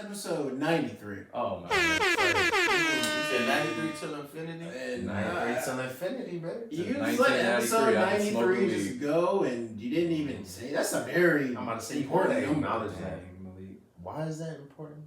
episode 93. Oh my God. You said 93 till infinity? 93 till infinity, baby. You just let episode 93 93 just go and you didn't even say. That's a very I'm about to say, important you number. acknowledge that. Why is that important?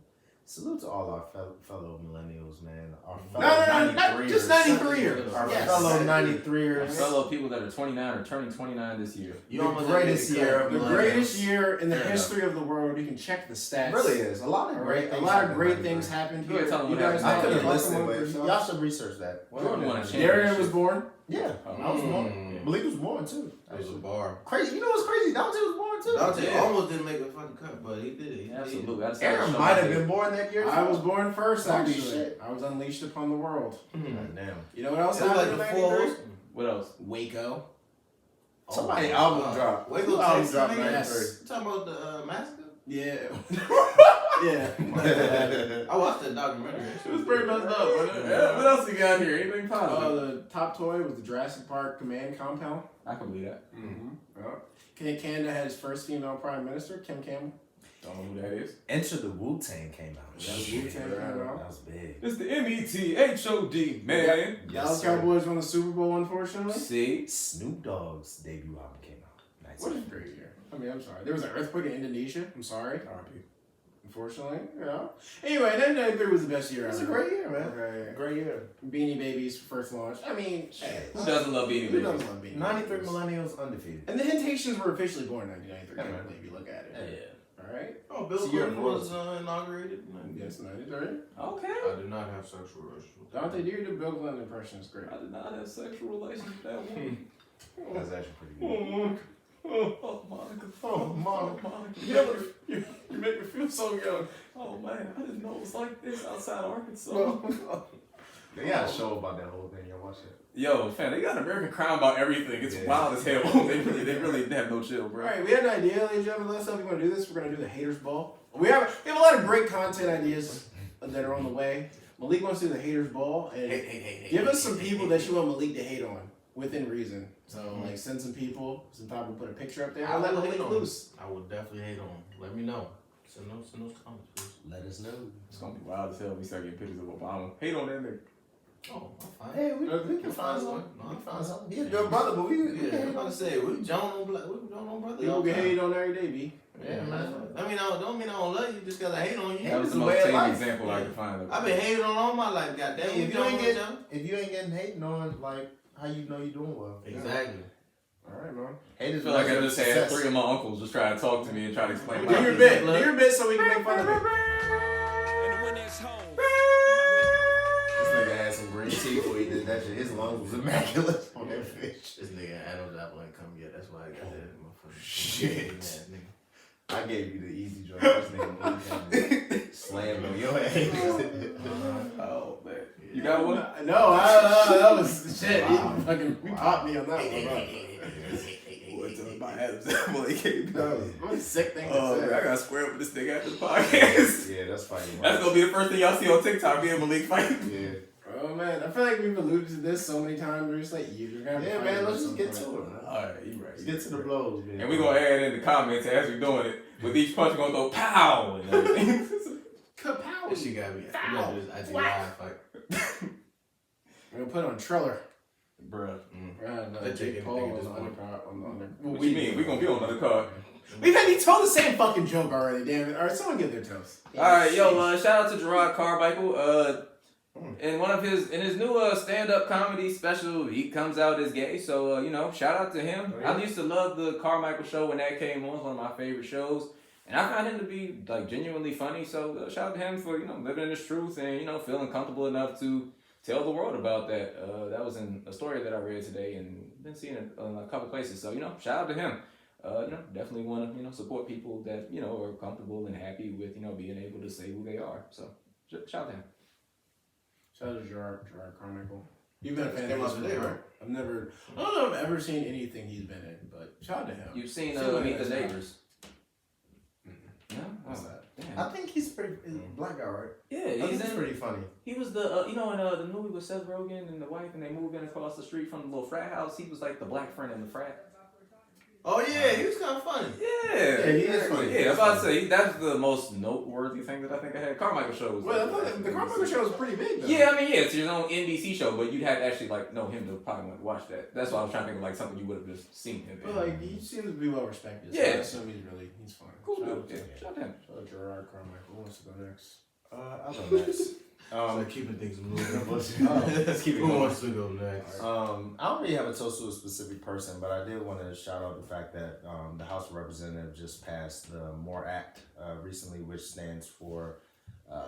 Salute to all our fellow millennials, man. Our fellow No, not just 93ers. Our Yes. fellow Our 93ers. fellow people that are 29 or turning 29 this year. You The almost greatest didn't get year cut. of The millennials. greatest year in the Fair history of the world. You can check the stats. It really is. A lot of All great right, things. a lot of happened great in things 93. happened Go ahead, here. tell them You what guys happened. I know could have about listed, them but yourself? y'all should research that. Jordan won a Darren championship. was born. Yeah, I was born. Malik was born too. That was a bar. Crazy. You know what's crazy? Dante was born too. Dante Yeah. almost didn't make a fucking cut, but he did it. He Absolutely. did Aaron might have been born that year. I was born first, Holy actually. shit. I was unleashed upon the world. it. Damn. You know what else It was like happened the in four 93? horsemen. What else? Waco. Somebody my album God. dropped. Waco, Who album Texas, dropped nigga? 93? You talking about the massacre? Yeah. Yeah. I watched that documentary. It was pretty messed up. What else you got here? Anything positive? The top toy was the Jurassic Park Command Compound. I can believe that. Canada had its first female prime minister, Kim Campbell. Don't know who that is. Enter the Wu-Tang came out. Yeah, Wu-Tang came out. That was big. It's the METHOD, man. Dallas Cowboys won the Super Bowl, unfortunately. See? Snoop Dogg's debut album came out. Nice. What a great year. I mean, I'm sorry. There was an earthquake in Indonesia. I'm sorry. R.I.P. Unfortunately, yeah. Anyway, 1993 was the best year It was a ever. great year, man. Okay. Great year. Beanie Babies first launch. I mean, Who doesn't love Beanie who Babies? doesn't love Beanie 93 Babies? millennials undefeated. And the Temptations were officially born in 1993. Yeah, man. If you look at it. Yeah. All right. Oh, Bill It's a year Clinton of was inaugurated. Yes, 93. Okay. I did not have sexual relations. Dante, do your Bill Clinton impression. It's great. I did not have sexual relations with that woman. That's actually pretty good. Oh, Monica. Oh, Monica. You make me feel so young. Oh, man. I didn't know it was like this outside Arkansas. They got a show about that whole thing. Y'all watch it. Yo, fam, they got an American Crime about everything. It's Yeah. wild as hell. they really have no chill, bro. All right, we had an idea, ladies and gentlemen. Let's if you want to do this. We're going to do the Haters Ball. We have a lot of great content ideas that are on the way. Malik wants to do the Haters Ball. And give us some people that you want Malik to hate on within reason. So, like, send some people. Sometimes we'll put a picture up there. I'll let Malik loose. I would definitely hate on him. Let me know. Send those comments, please. Let us know. It's gonna be wild as hell when we start getting pictures of Obama. Hate on that nigga. Oh, I'm fine. Hey, we can find something. We can find something. He's a good brother, but we Yeah, can I'm about to say, we John on black, we John on brother. People get hated on every day, B. Yeah, man. I mean, I don't mean I don't love you, just cause I hate on you. That was it's the a most way of tame life. example I could find. I've been hating on all my life, goddamn. Hey, We John on each other. if you ain't getting hating on, like, how you know you're doing well? Exactly. All right, man. I Haters feel like I just had success. 3 of my uncles just try to talk to me and try to explain Do my your life. bit. Do your bit so we can make fun of it. This nigga had some green tea before he did that shit. His lungs was immaculate on that fish. This nigga Adam's apple ain't come yet. That's why I got that in my fucking Shit. nigga. I gave you the easy joint. This nigga slammed on your ass. Oh, man. You got one? No, that was shit. He fucking popped me on that one. My Adam's apple, they came What a sick thing to Oh, say. man, I gotta square up with this nigga after the podcast. Yeah, that's funny. That's gonna be the first thing y'all see on TikTok, me and Malik fighting. Yeah. Oh man, I feel like we've alluded to this so many times. We're just like, you're gonna have to Yeah, fight man, at let's just some get point. to it, man. Alright, you right. Let's get to the blows, man. And we gonna add in the comments as we doing it. With each punch, we're gonna go pow and everything. Kapow! This shit got me. We gotta do this IG live fight. We're gonna put it on Triller. Bruh. They take Jake Paul anything was at this on point. the car. What you mean? We gonna be on another card. We told the same fucking joke already, damn it. Alright, someone give their toast. Alright, yo, shout out to Jerrod Carmichael. In his new stand-up comedy special, he comes out as gay. So shout out to him. Oh, yeah. I used to love the Carmichael show when that came on. It was one of my favorite shows. And I found him to be like genuinely funny. So shout out to him for living in his truth and feeling comfortable enough to tell the world about that. That was in a story that I read today and been seeing it in a couple places. So shout out to him. Definitely want to support people that are comfortable and happy with being able to say who they are. So shout out to him. Shout out to Jerrod Carmichael. You've been a fan Came of out his today, before. right? I don't know if I've ever seen anything he's been in, but shout out to him. You've seen Still Meet the is. Neighbors. No? What's Oh, that? damn. I think he's pretty black guy, right? Yeah, I think he's he's in. pretty funny. He was the in the movie with Seth Rogen and the wife, and they moved in across the street from the little frat house. He was like the black friend in the frat. Oh yeah, he was kind of funny. Yeah, he is funny. Yeah, I was about to say that's the most noteworthy thing that I think I had. Carmichael show was. Well, I thought the Carmichael show was pretty big, though. Yeah, I mean, yeah, it's your own NBC show, but you'd have to actually know him to probably want to watch that. That's why I was trying to think of something you would have just seen him in. But he seems to be well respected. So Yeah. I assume he's fine. Cool Shout dude. out to- Yeah, shout out to him. Shout out to Jerrod Carmichael. Who wants to go next? I'll go next. So keeping things moving. Let's keep it Who going. wants to go next? I don't really have a toast to a specific person, but I did want to shout out the fact that the House of Representatives just passed the MORE Act recently, which stands for,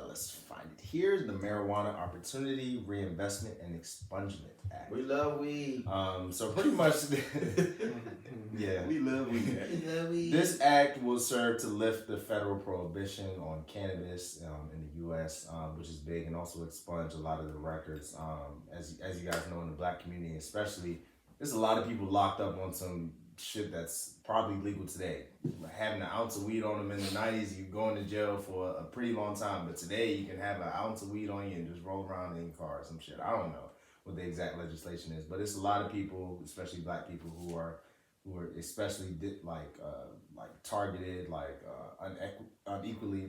let's find it here, the Marijuana Opportunity, Reinvestment, and Expungement Act. We love weed. So pretty much, yeah. We love weed. This act will serve to lift the federal prohibition on cannabis in the U.S., which is big, and also expunge a lot of the records. As you guys know, in the black community especially, there's a lot of people locked up on some shit that's probably legal today. Having an ounce of weed on them in the 90s, you going to jail for a pretty long time. But today, you can have an ounce of weed on you and just roll around in your car or some shit. I don't know what the exact legislation is, but it's a lot of people, especially black people, who are especially targeted, unequally,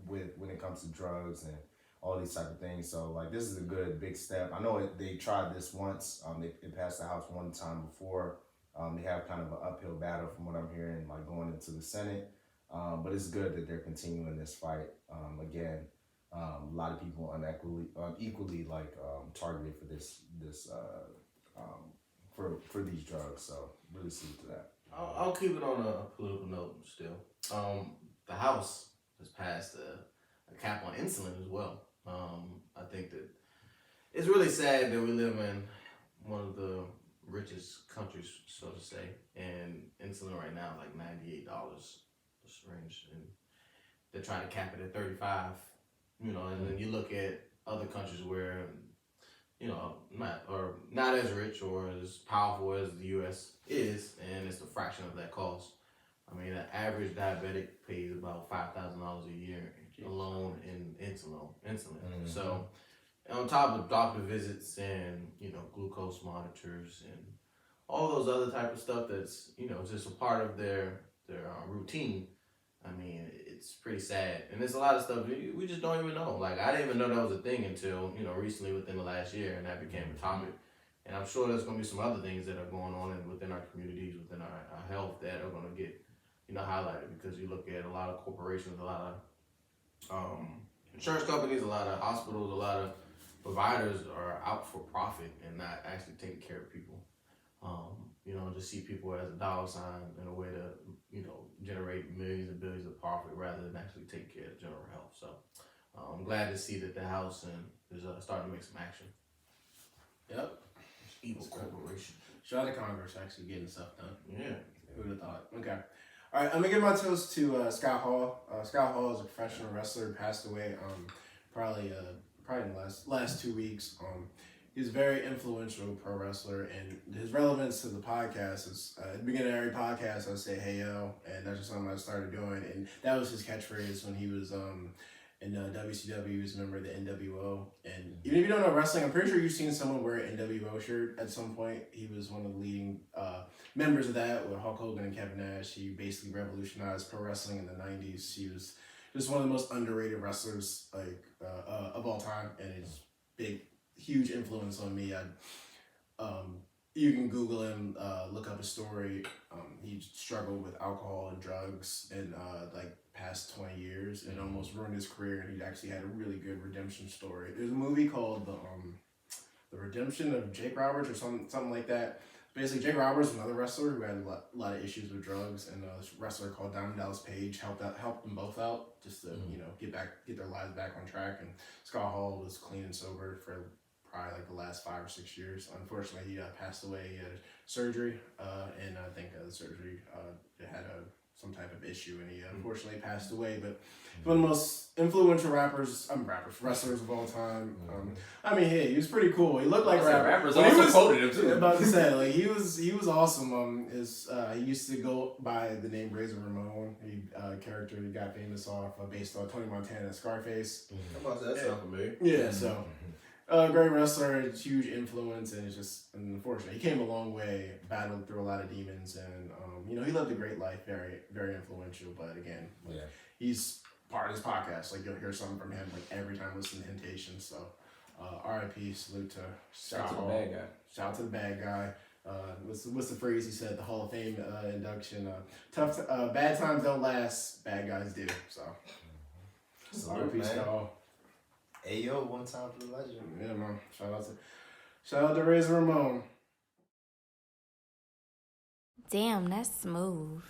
when it comes to drugs and all these type of things. So this is a good big step. I know they tried this once. It passed the House one time before. They have kind of an uphill battle from what I'm hearing, going into the Senate. But it's good that they're continuing this fight. Again, a lot of people unequally targeted for this for these drugs. So really salute to that. I'll keep it on a political note still. The House has passed a cap on insulin as well. I think that it's really sad that we live in one of the richest countries, so to say, and insulin right now $98 a syringe, and they're trying to cap it at $35. And then you look at other countries where not as rich or as powerful as the U.S. is, and it's a fraction of that cost. I mean, an average diabetic pays about $5,000 a year alone in insulin. Mm-hmm. So, on top of doctor visits and glucose monitors and all those other type of stuff that's just a part of their routine. I mean, it's pretty sad, and there's a lot of stuff we just don't even know. I didn't even know that was a thing until recently within the last year, and that became a topic. And I'm sure there's going to be some other things that are going on within our communities, within our health, that are going to get highlighted, because you look at a lot of corporations, a lot of insurance companies, a lot of hospitals, a lot of providers are out for profit and not actually taking care of people. Just see people as a dollar sign in a way to, generate millions and billions of profit rather than actually take care of general health. So I'm glad to see that the House is starting to make some action. Yep. Evil corporation. Shout out to Congress actually getting stuff done. Yeah. Who would have thought? Okay. All right, I'm going to give my toast to Scott Hall. Scott Hall is a professional wrestler who passed away probably in the last 2 weeks. He's a very influential pro wrestler, and his relevance to the podcast is at the beginning of every podcast, I would say, "Hey yo," and that's just something I started doing, and that was his catchphrase when he was in WCW. He was a member of the NWO, and even if you don't know wrestling, I'm pretty sure you've seen someone wear an NWO shirt at some point. He was one of the leading members of that with Hulk Hogan and Kevin Nash. He basically revolutionized pro wrestling in the 90s. He was just one of the most underrated wrestlers of all time, and his huge influence on me. You can Google him, look up his story. He struggled with alcohol and drugs in past 20 years and almost ruined his career, and he actually had a really good redemption story. There's a movie called The Redemption of Jake Roberts or something like that. Basically, Jake Roberts was another wrestler who had a lot of issues with drugs, and this wrestler called Diamond Dallas Page helped them both out just to get their lives back on track. And Scott Hall was clean and sober for probably the last 5 or 6 years. Unfortunately, he passed away. He had surgery, and I think the surgery had some type of issue, and he unfortunately passed away. But one of the most influential wrestlers of all time. Hey, he was pretty cool. He looked like rappers also quoted him too. About to say, he was awesome. He used to go by the name Razor Ramon. He character he got famous off based on Tony Montana, Scarface. That sounds familiar. Yeah, so. Great wrestler, huge influence, and it's just unfortunate. He came a long way, battled through a lot of demons, and he lived a great life, very, very influential. But again, he's part of this podcast. Like you'll hear something from him like every time listening to Temptation. So, R.I.P. Salute to Shout out to the bad guy. Shout out to the bad guy. What's the phrase he said? The Hall of Fame induction. Bad times don't last. Bad guys do. So, Salute, R.I.P. man. Ayo, one time for the legend. Yeah, man. Shout out to Razor Ramon. Damn, that's smooth.